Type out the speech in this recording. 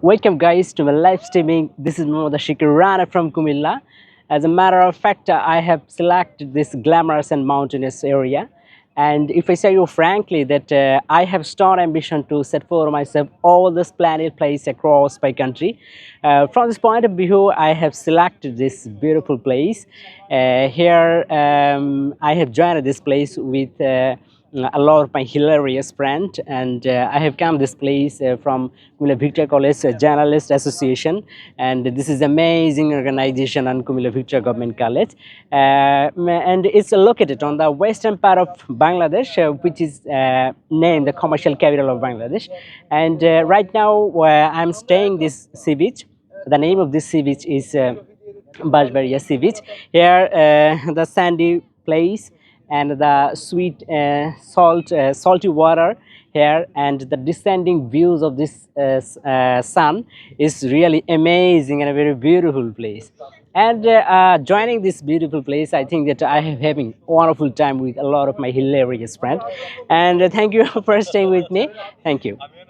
Welcome guys to my live streaming. This is Mohammad Shikir Rana from Kumilla. As a matter of fact, I have selected this glamorous and mountainous area. And if I say you frankly that I have strong ambition to set for myself all this planet place across my country. From this point of view, I have selected this beautiful place. Here, I have joined this place with a lot of my hilarious friends, and I have come this place from Kumilla Victoria College Journalist Association, and this is amazing organization on Kumilla Victoria Government College, and it's located on the western part of Bangladesh, which is named the commercial capital of Bangladesh. And right now, I'm staying this sea beach. The name of this sea beach is Bashbaria Sea Beach. Here, the sandy place and the sweet salty water here and the descending views of this sun is really amazing and a very beautiful place. And joining this beautiful place, I think that I am having wonderful time with a lot of my hilarious friends. And thank you for staying with me. Thank you.